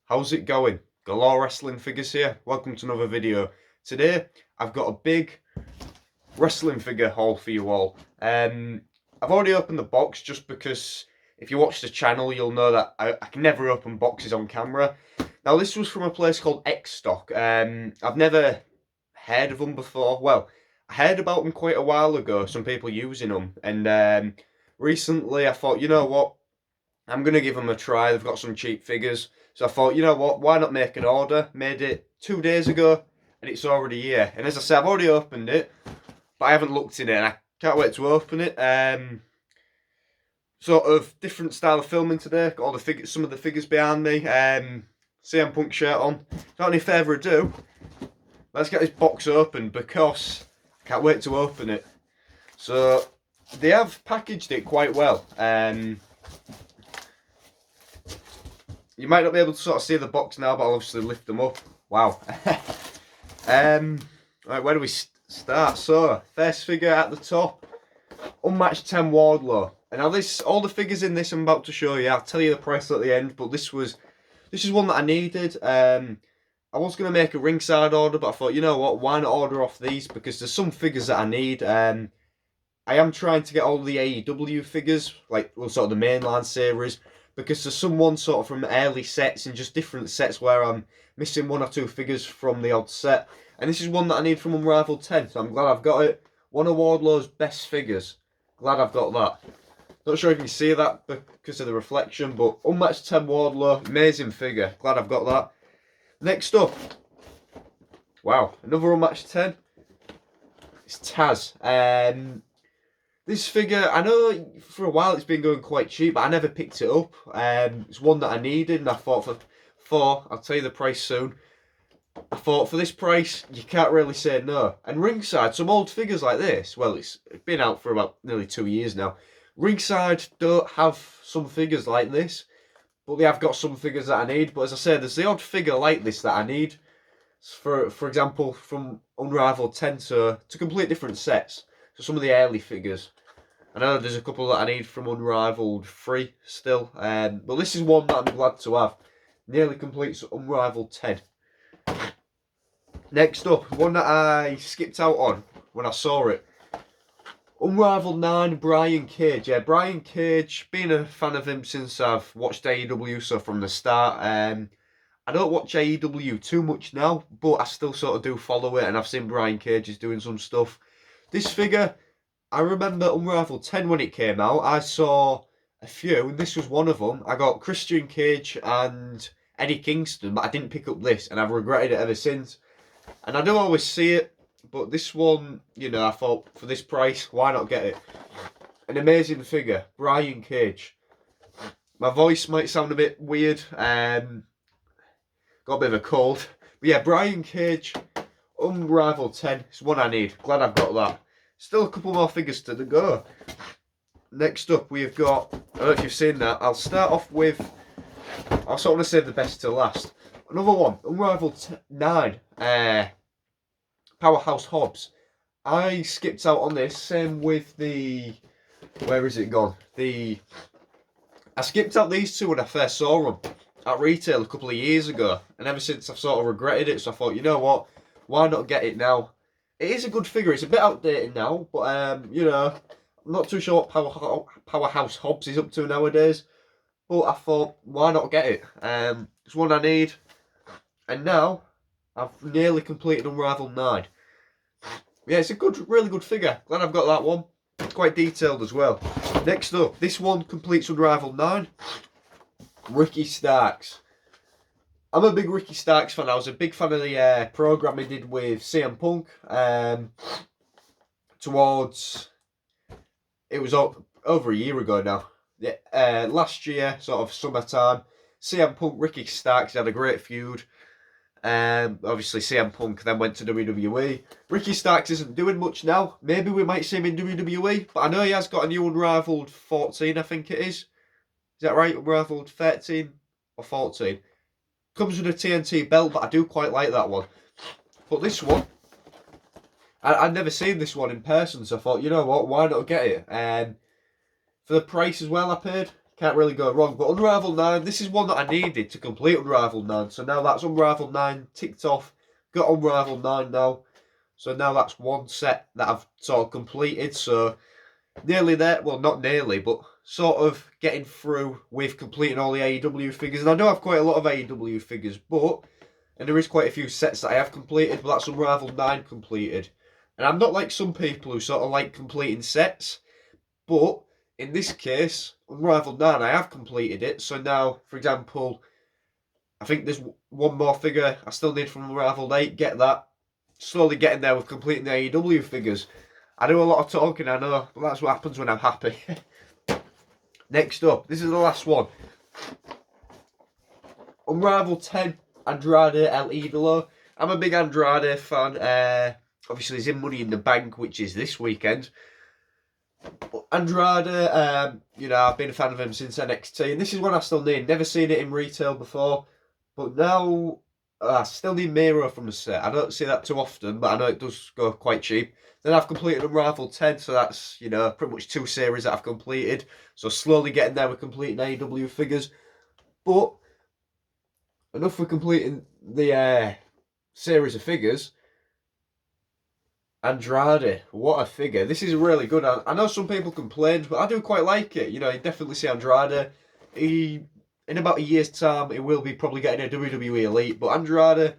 How's it going? Galore Wrestling Figures here. Welcome to another video. Today I've got a big wrestling figure haul for you all. I've already opened the box just because if you watch the channel you'll know that I can never open boxes on camera. Now this was from a place called X Stock. I've never heard of them before. Well, I heard about them quite a while ago, some people using them, and recently I thought, you know what, I'm going to give them a try. They've got some cheap figures. So I thought, you know what, why not make an order? Made it 2 days ago and it's already here. And as I said, I've already opened it, but I haven't looked in it and I can't wait to open it. Sort of different style of filming today. Got all the figures, some of the figures behind me. CM Punk shirt on. Without any further ado, let's get this box open because I can't wait to open it. So they have packaged it quite well. You might not be able to sort of see the box now, but I'll obviously lift them up. Wow. Right, where do we start? So, first figure at the top, Unmatched 10 Wardlow. And now this, all the figures in this I'm about to show you, I'll tell you the price at the end, but this is one that I needed. I was going to make a ringside order, but I thought, you know what, why not order off these? Because there's some figures that I need. I am trying to get all the AEW figures, like, well, sort of the mainline series, because there's some ones sort of from early sets and just different sets where I'm missing one or two figures from the odd set. And this is one that I need from Unrivaled 10, so I'm glad I've got it. One of Wardlow's best figures. Glad I've got that. Not sure if you can see that because of the reflection, but Unmatched 10 Wardlow, amazing figure. Glad I've got that. Next up, wow, another Unmatched 10. It's Taz. This figure, I know for a while it's been going quite cheap, but I never picked it up. It's one that I needed, and I thought I'll tell you the price soon. I thought for this price, you can't really say no. And Ringside, some old figures like this, well, it's been out for about nearly 2 years now. Ringside don't have some figures like this, but they have got some figures that I need. But as I said, there's the odd figure like this that I need. For example, from Unrivaled 10 to complete different sets. So some of the early figures. I know there's a couple that I need from Unrivaled 3 still. But this is one that I'm glad to have. Nearly completes Unrivaled 10. Next up, one that I skipped out on when I saw it. Unrivaled 9, Brian Cage. Yeah, Brian Cage, been a fan of him since I've watched AEW, so from the start. I don't watch AEW too much now, but I still sort of do follow it, and I've seen Brian Cage is doing some stuff. This figure, I remember Unrivaled 10 when it came out. I saw a few, and this was one of them. I got Christian Cage and Eddie Kingston, but I didn't pick up this, and I've regretted it ever since. And I don't always see it, but this one, you know, I thought for this price, why not get it? An amazing figure, Brian Cage. My voice might sound a bit weird, got a bit of a cold. But yeah, Brian Cage, Unrivaled 10, it's one I need. Glad I've got that. Still a couple more figures to go. Next up, we've got, I don't know if you've seen that, I'll start off with, I sort of want to save the best to last. Another one, Unrivaled 9, Powerhouse Hobbs. I skipped out on this, same with the, where is it gone? I skipped out these two when I first saw them at retail a couple of years ago, and ever since I've sort of regretted it, so I thought, you know what, why not get it now? It is a good figure, it's a bit outdated now, but you know, I'm not too sure what Powerhouse Hobbs is up to nowadays, but I thought, why not get it? It's one I need, and now, I've nearly completed Unrivaled 9. Yeah, it's a good, really good figure, glad I've got that one, it's quite detailed as well. Next up, this one completes Unrivaled 9. Ricky Starks. I'm a big Ricky Starks fan. I was a big fan of the program he did with CM Punk. Towards, it was over a year ago now. Yeah, last year, sort of summertime. CM Punk, Ricky Starks had a great feud. Obviously CM Punk then went to WWE. Ricky Starks isn't doing much now. Maybe we might see him in WWE, but I know he has got a new Unrivaled 14, I think it is. Is that right? Unrivaled 13 or 14. Comes with a TNT belt, but I do quite like that one. But this one, I'd never seen this one in person, so I thought, you know what, why not get it? For the price as well I paid, Can't really go wrong. But Unravel 9, this is one that I needed to complete Unravel 9. So now that's Unravel 9 ticked off. Got Unravel 9 now. So now that's one set that I've sort of completed. So nearly there. Well, not nearly, but sort of getting through with completing all the AEW figures. And I do have quite a lot of AEW figures, and there is quite a few sets that I have completed, but that's Unravel 9 completed. And I'm not like some people who sort of like completing sets, but in this case, Unravel 9, I have completed it. So now, for example, I think there's one more figure I still need from Unravel 8. Get that. Slowly getting there with completing the AEW figures. I do a lot of talking, I know, but that's what happens when I'm happy. Next up, this is the last one. Unravel 10, Andrade El Idolo. I'm a big Andrade fan. Obviously, he's in Money in the Bank, which is this weekend. Andrade, you know, I've been a fan of him since NXT, and this is one I still need. Never seen it in retail before, but now I still need Miro from the set. I don't see that too often, but I know it does go quite cheap. Then I've completed Unravel 10, so that's, you know, pretty much 2 series that I've completed. So slowly getting there with completing AEW figures. But enough for completing the series of figures. Andrade, what a figure. This is really good. I know some people complained, but I do quite like it. You know, you definitely see Andrade. In about a year's time, he will be probably getting a WWE Elite. But Andrade,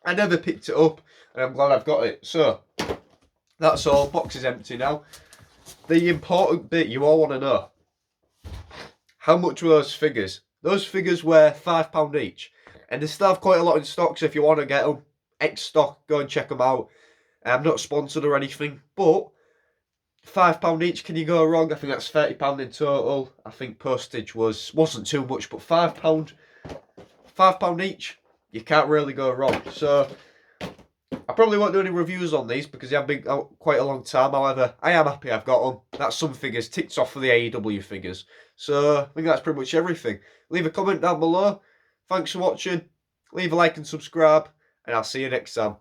I never picked it up, and I'm glad I've got it. So, that's all. Box is empty now. The important bit you all want to know. How much were those figures? Those figures were £5 each. And they still have quite a lot in stock, so if you want to get them, X-Stock, go and check them out. I'm not sponsored or anything, but £5 each, can you go wrong? I think that's £30 in total. I think postage wasn't too much, but £5 each, you can't really go wrong. So I probably won't do any reviews on these because they have been out quite a long time. However, I am happy I've got them. That's some figures ticked off for the AEW figures. So I think that's pretty much everything. Leave a comment down below. Thanks for watching. Leave a like and subscribe, and I'll see you next time.